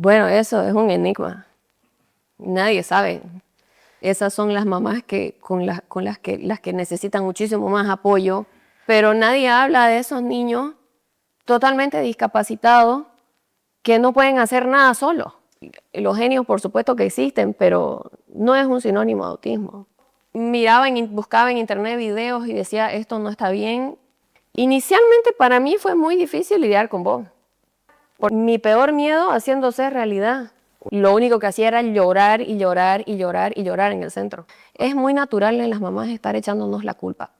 Bueno, eso es un enigma. Nadie sabe. Esas son las mamás las que necesitan muchísimo más apoyo, pero nadie habla de esos niños totalmente discapacitados que no pueden hacer nada solos. Los genios, por supuesto que existen, pero no es un sinónimo de autismo. Buscaba en internet videos y decía, esto no está bien. Inicialmente para mí fue muy difícil lidiar con vos. Mi peor miedo haciéndose realidad. Lo único que hacía era llorar y llorar y llorar y llorar en el centro. Es muy natural en las mamás estar echándonos la culpa.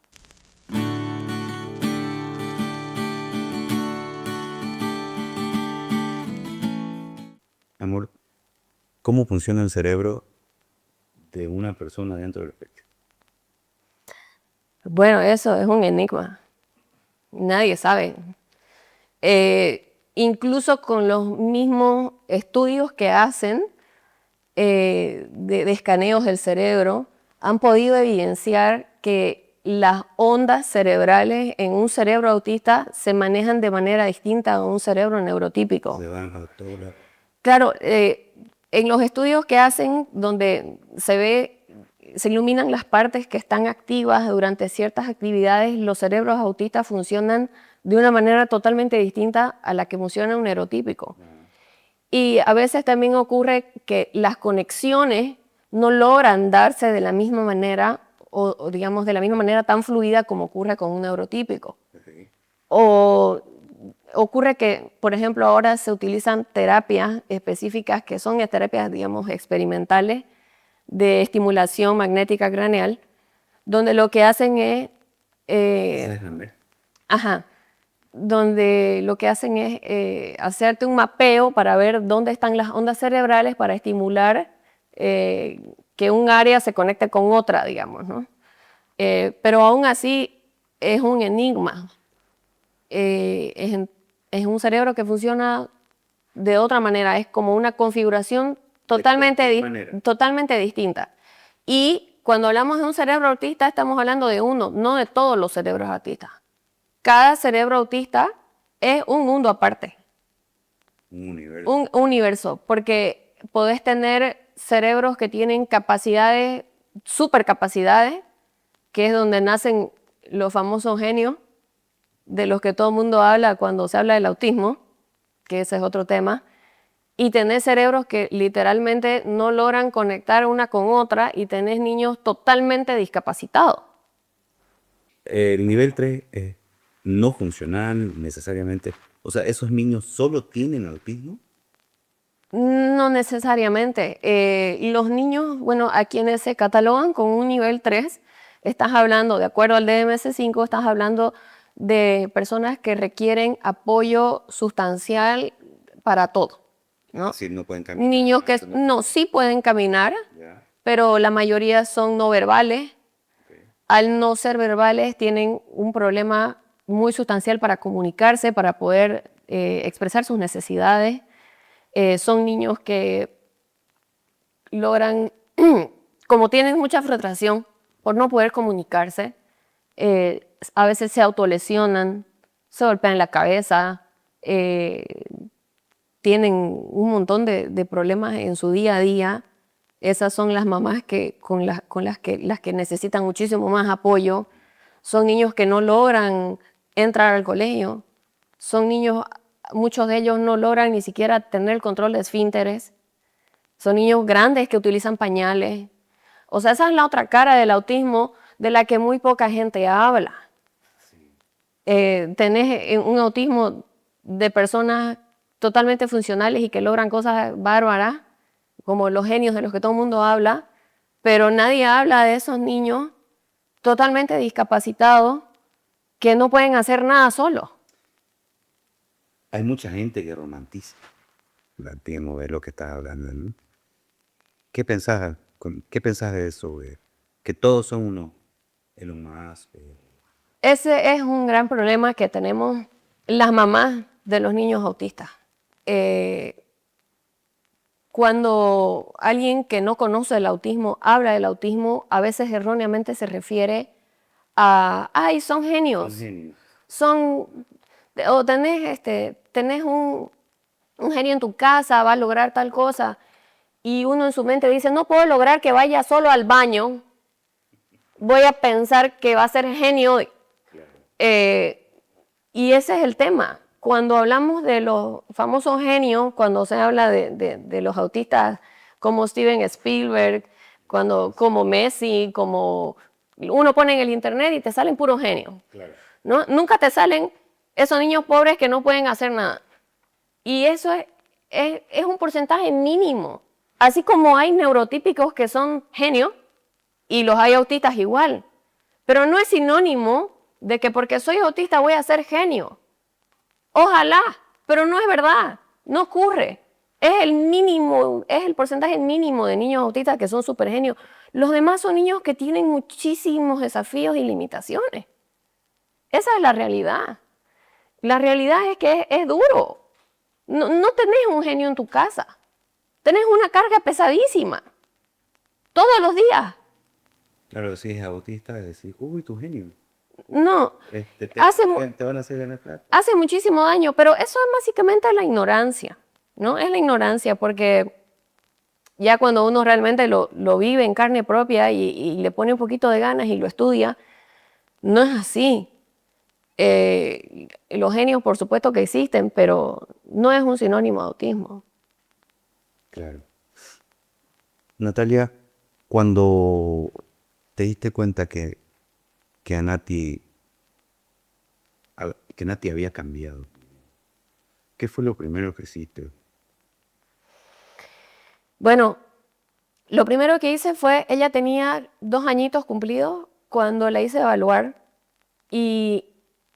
Amor, ¿cómo funciona el cerebro de una persona dentro del espectro? Bueno, eso es un enigma. Nadie sabe. Incluso con los mismos estudios que hacen de escaneos del cerebro, han podido evidenciar que las ondas cerebrales en un cerebro autista se manejan de manera distinta a un cerebro neurotípico. Se van a todo lado. Claro, en los estudios que hacen donde se iluminan las partes que están activas durante ciertas actividades, los cerebros autistas funcionan de una manera totalmente distinta a la que funciona un neurotípico. Y a veces también ocurre que las conexiones no logran darse de la misma manera o digamos de la misma manera tan fluida como ocurre con un neurotípico. Okay. O ocurre que, por ejemplo, ahora se utilizan terapias específicas que son terapias, digamos, experimentales de estimulación magnética craneal, donde lo que hacen es donde lo que hacen es hacerte un mapeo para ver dónde están las ondas cerebrales para estimular que un área se conecte con otra, digamos, ¿no? Pero aún así es un enigma. Es un cerebro que funciona de otra manera, es como una configuración totalmente distinta. Y cuando hablamos de un cerebro autista estamos hablando de uno, no de todos los cerebros autistas. Cada cerebro autista es un mundo aparte. Un universo. Un universo, porque podés tener cerebros que tienen capacidades, supercapacidades, que es donde nacen los famosos genios, de los que todo el mundo habla cuando se habla del autismo, que ese es otro tema, y tenés cerebros que literalmente no logran conectar una con otra y tenés niños totalmente discapacitados. El nivel 3 es no funcional necesariamente. O sea, ¿esos niños solo tienen autismo? No necesariamente. Los niños, bueno, a quienes se catalogan con un nivel 3, estás hablando, de acuerdo al DMS-5, estás hablando de personas que requieren apoyo sustancial para todo, ¿no? Es decir, no pueden caminar. Niños que sí pueden caminar, Ya. pero la mayoría son no verbales. Okay. Al no ser verbales tienen un problema muy sustancial para comunicarse, para poder expresar sus necesidades. Son niños que logran, como tienen mucha frustración por no poder comunicarse, a veces se autolesionan, se golpean la cabeza, tienen un montón de problemas en su día a día. Esas son las mamás las que necesitan muchísimo más apoyo. Son niños que no logran entrar al colegio. Son niños, muchos de ellos no logran ni siquiera tener el control de esfínteres. Son niños grandes que utilizan pañales. O sea, esa es la otra cara del autismo de la que muy poca gente habla. Sí. Tenés un autismo de personas totalmente funcionales y que logran cosas bárbaras, como los genios de los que todo el mundo habla, pero nadie habla de esos niños totalmente discapacitados que no pueden hacer nada solos. Hay mucha gente que romantiza el autismo, de lo que estás hablando, ¿no? ¿Qué pensás de eso? Que todos son uno, Elon Musk. Ese es un gran problema que tenemos las mamás de los niños autistas. Cuando alguien que no conoce el autismo habla del autismo, a veces erróneamente se refiere a, ¡ay, son genios! Son genios. O tenés un un genio en tu casa va a lograr tal cosa. Y uno en su mente dice, no puedo lograr que vaya solo al baño. Voy a pensar que va a ser genio hoy. Y ese es el tema. Cuando hablamos de los famosos genios, cuando se habla de los autistas como Steven Spielberg, como Messi, como uno pone en el internet y te salen puros genios. Claro. ¿No? Nunca te salen esos niños pobres que no pueden hacer nada. Y eso es un porcentaje mínimo. Así como hay neurotípicos que son genios y los hay autistas igual. Pero no es sinónimo de que porque soy autista voy a ser genio. Ojalá, pero no es verdad, no ocurre. Es el mínimo, es el porcentaje mínimo de niños autistas que son súper genios. Los demás son niños que tienen muchísimos desafíos y limitaciones. Esa es la realidad. La realidad es que es duro. No tenés un genio en tu casa. Tenés una carga pesadísima. Todos los días. Claro, si es autista, es decir, uy, tu genio. No, te van a hacer ganar plata. Hace muchísimo daño, pero eso es básicamente la ignorancia, ¿no? Es la ignorancia porque ya cuando uno realmente lo vive en carne propia y le pone un poquito de ganas y lo estudia, no es así. Los genios por supuesto que existen, pero no es un sinónimo de autismo. Claro. Natalia, cuando te diste cuenta que Nati había cambiado, ¿qué fue lo primero que hiciste? Bueno, lo primero que hice fue, ella tenía 2 añitos cumplidos cuando la hice evaluar y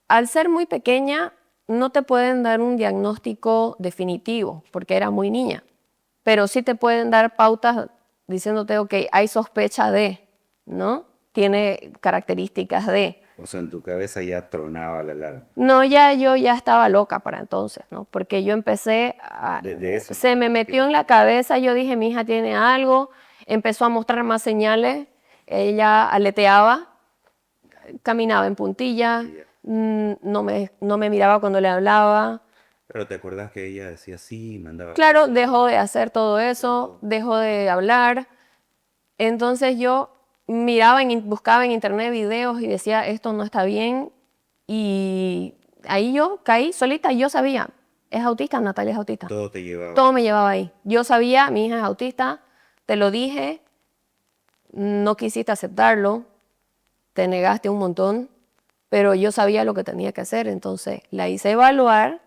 al ser muy pequeña no te pueden dar un diagnóstico definitivo porque era muy niña, pero sí te pueden dar pautas diciéndote, ok, hay sospecha de, ¿no? Tiene características de. O sea, en tu cabeza ya tronaba la alarma. No, yo ya estaba loca para entonces, ¿no? Porque yo empecé a... De eso. Se me metió en la cabeza, yo dije, mi hija tiene algo, empezó a mostrar más señales, ella aleteaba, caminaba en puntilla, no me miraba cuando le hablaba. Pero ¿te acuerdas que ella decía sí, mandaba? Claro, dejó de hacer todo eso, dejó de hablar. Entonces yo buscaba en internet videos y decía, esto no está bien. Y ahí yo caí solita, yo sabía, es autista, Natalia es autista. Todo te llevaba. Todo me llevaba ahí. Yo sabía, mi hija es autista, te lo dije, no quisiste aceptarlo, te negaste un montón, pero yo sabía lo que tenía que hacer, entonces la hice evaluar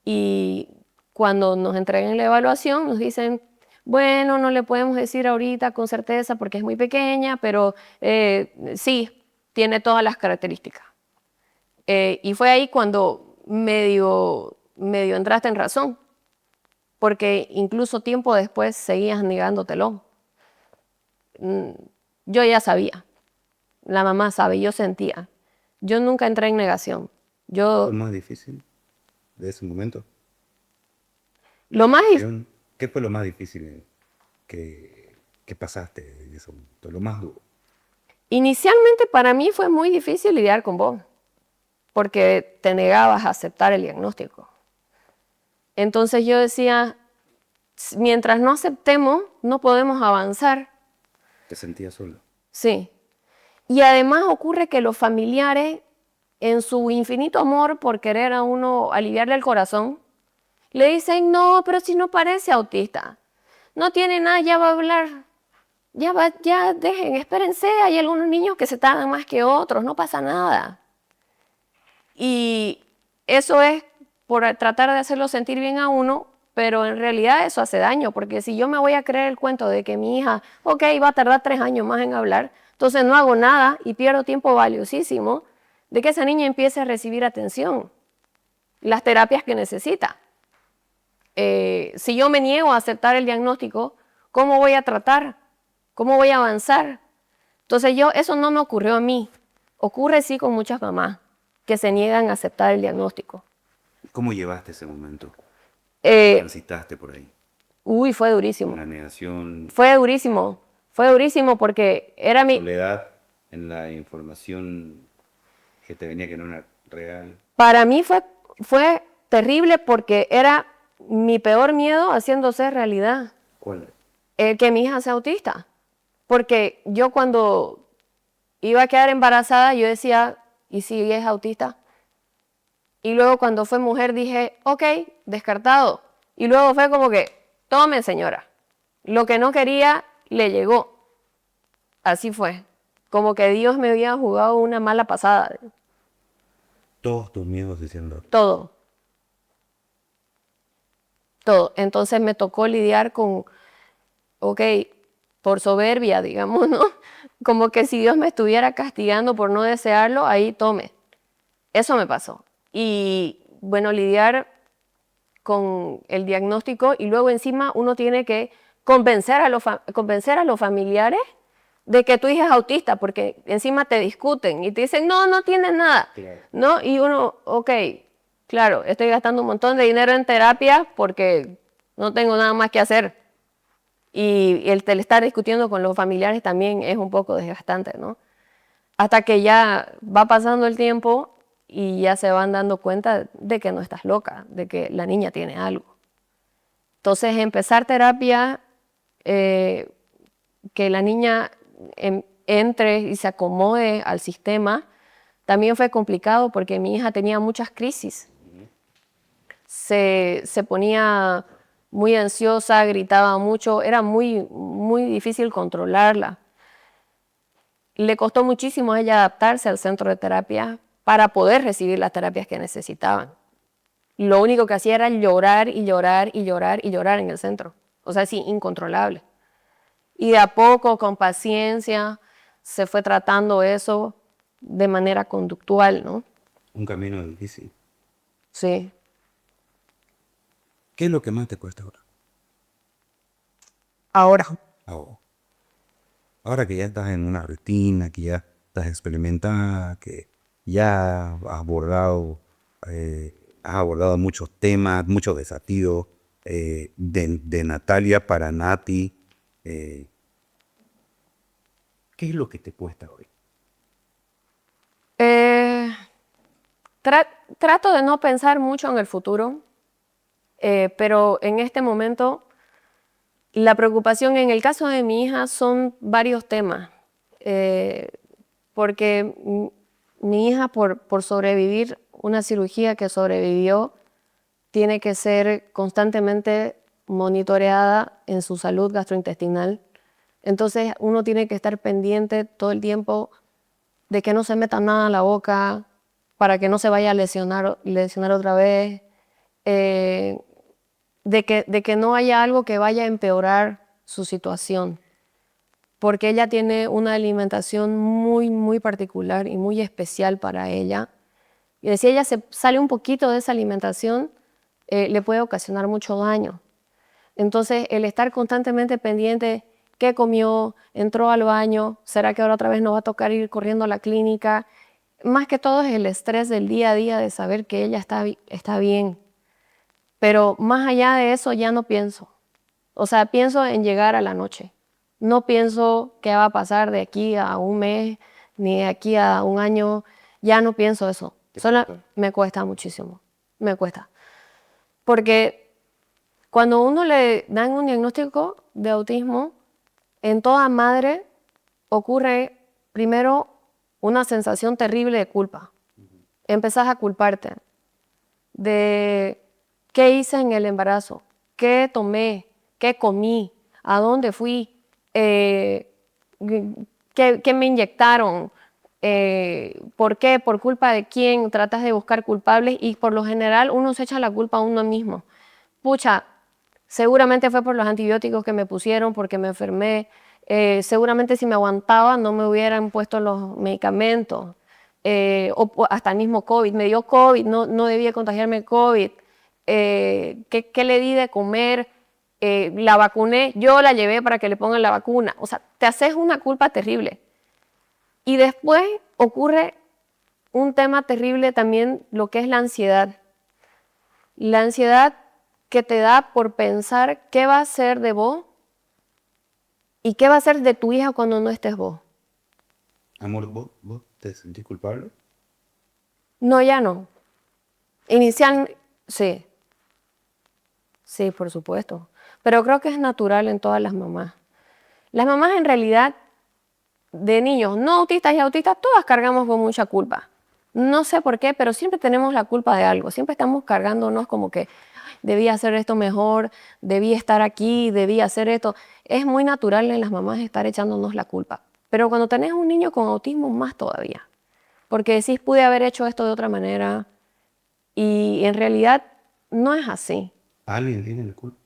y cuando nos entreguen la evaluación nos dicen, bueno, no le podemos decir ahorita con certeza porque es muy pequeña, pero sí, tiene todas las características. Y fue ahí cuando medio entraste en razón, porque incluso tiempo después seguías negándotelo. Yo ya sabía, la mamá sabe, yo sentía. Yo nunca entré en negación. ¿Fue lo más difícil de ese momento? ¿Qué fue lo más difícil que pasaste en ese momento? Lo más duro. Inicialmente para mí fue muy difícil lidiar con vos, porque te negabas a aceptar el diagnóstico. Entonces yo decía, mientras no aceptemos, no podemos avanzar. ¿Te sentías solo? Sí. Y además ocurre que los familiares, en su infinito amor por querer a uno aliviarle el corazón, le dicen, no, pero si no parece autista, no tiene nada, ya va a hablar, ya dejen, espérense, hay algunos niños que se tardan más que otros, no pasa nada. Y eso es por tratar de hacerlo sentir bien a uno, pero en realidad eso hace daño, porque si yo me voy a creer el cuento de que mi hija, ok, va a tardar 3 años más en hablar, entonces no hago nada y pierdo tiempo valiosísimo de que esa niña empiece a recibir atención, las terapias que necesita. Si yo me niego a aceptar el diagnóstico, ¿cómo voy a tratar? ¿Cómo voy a avanzar? Entonces eso no me ocurrió a mí. Ocurre sí con muchas mamás que se niegan a aceptar el diagnóstico. ¿Cómo llevaste ese momento? ¿Transitaste por ahí? Uy, fue durísimo. La negación. Fue durísimo porque era mi... Soledad en la información que te venía que no era real. Para mí fue terrible porque era mi peor miedo haciéndose realidad. ¿Cuál? Que mi hija sea autista. Porque yo cuando iba a quedar embarazada, yo decía, ¿y si es autista? Y luego cuando fue mujer dije, ok, descartado. Y luego fue como que, tome señora, lo que no quería le llegó. Así fue. Como que Dios me había jugado una mala pasada. Todos tus miedos diciendo. Todo. Todo. Entonces me tocó lidiar con, ok, por soberbia, digamos, ¿no? Como que si Dios me estuviera castigando por no desearlo, ahí tome. Eso me pasó. Y bueno, lidiar con el diagnóstico y luego encima uno tiene que convencer a los familiares de que tu hija es autista, porque encima te discuten y te dicen, no, no tienes nada, Claro. ¿no? Y uno, ok, claro, estoy gastando un montón de dinero en terapia porque no tengo nada más que hacer. Y el estar discutiendo con los familiares también es un poco desgastante, ¿no? Hasta que ya va pasando el tiempo y ya se van dando cuenta de que no estás loca, de que la niña tiene algo. Entonces, empezar terapia, que la niña entre y se acomode al sistema, también fue complicado porque mi hija tenía muchas crisis. Se ponía muy ansiosa, gritaba mucho, era muy, muy difícil controlarla. Le costó muchísimo a ella adaptarse al centro de terapia para poder recibir las terapias que necesitaban. Lo único que hacía era llorar y llorar y llorar y llorar en el centro. O sea, sí, incontrolable. Y de a poco, con paciencia, se fue tratando eso de manera conductual, ¿no? Un camino difícil. Sí. ¿Qué es lo que más te cuesta ahora? Ahora. Ahora. Ahora que ya estás en una rutina, que ya estás experimentada, que ya has abordado muchos temas, muchos desafíos de Natalia para Nati. ¿Qué es lo que te cuesta hoy? Eh, trato de no pensar mucho en el futuro, pero en este momento la preocupación en el caso de mi hija son varios temas, porque mi hija por sobrevivir una cirugía que sobrevivió, tiene que ser constantemente monitoreada en su salud gastrointestinal. Entonces uno tiene que estar pendiente todo el tiempo de que no se meta nada en la boca para que no se vaya a lesionar otra vez, eh, de que no haya algo que vaya a empeorar su situación, porque ella tiene una alimentación muy, muy particular y muy especial para ella. Y si ella se sale un poquito de esa alimentación, le puede ocasionar mucho daño. Entonces, el estar constantemente pendiente, qué comió, entró al baño, será que ahora otra vez nos va a tocar ir corriendo a la clínica, más que todo es el estrés del día a día de saber que ella está bien. Pero más allá de eso ya no pienso. O sea, pienso en llegar a la noche. No pienso qué va a pasar de aquí a un mes, ni de aquí a un año. Ya no pienso eso. Solo me cuesta muchísimo. Me cuesta. Porque cuando uno le dan un diagnóstico de autismo, en toda madre ocurre primero una sensación terrible de culpa. Empezás a culparte de qué hice en el embarazo, qué tomé, qué comí, a dónde fui, qué me inyectaron, por qué, por culpa de quién, tratas de buscar culpables y por lo general uno se echa la culpa a uno mismo. Pucha, seguramente fue por los antibióticos que me pusieron, porque me enfermé, seguramente si me aguantaba no me hubieran puesto los medicamentos. O hasta el mismo COVID, me dio COVID, no debía contagiarme el COVID, ¿qué le di de comer? La vacuné, yo la llevé para que le pongan la vacuna, o sea, te haces una culpa terrible. Y después ocurre un tema terrible también, lo que es la ansiedad. La ansiedad que te da por pensar qué va a ser de vos y qué va a ser de tu hija cuando no estés vos. Amor, ¿vos te sentís culpable? No, ya no. Inicial, sí. Sí, por supuesto. Pero creo que es natural en todas las mamás. Las mamás en realidad de niños no autistas y autistas, todas cargamos con mucha culpa. No sé por qué, pero siempre tenemos la culpa de algo. Siempre estamos cargándonos como que "Ay, debí hacer esto mejor, debí estar aquí, debí hacer esto". Es muy natural en las mamás estar echándonos la culpa. Pero cuando tenés un niño con autismo, más todavía. Porque decís, pude haber hecho esto de otra manera. Y en realidad no es así. ¿Alguien tiene la culpa?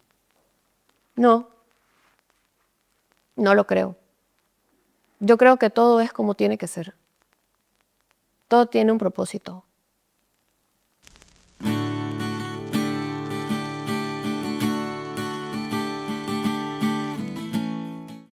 No, no lo creo. Yo creo que todo es como tiene que ser. Todo tiene un propósito.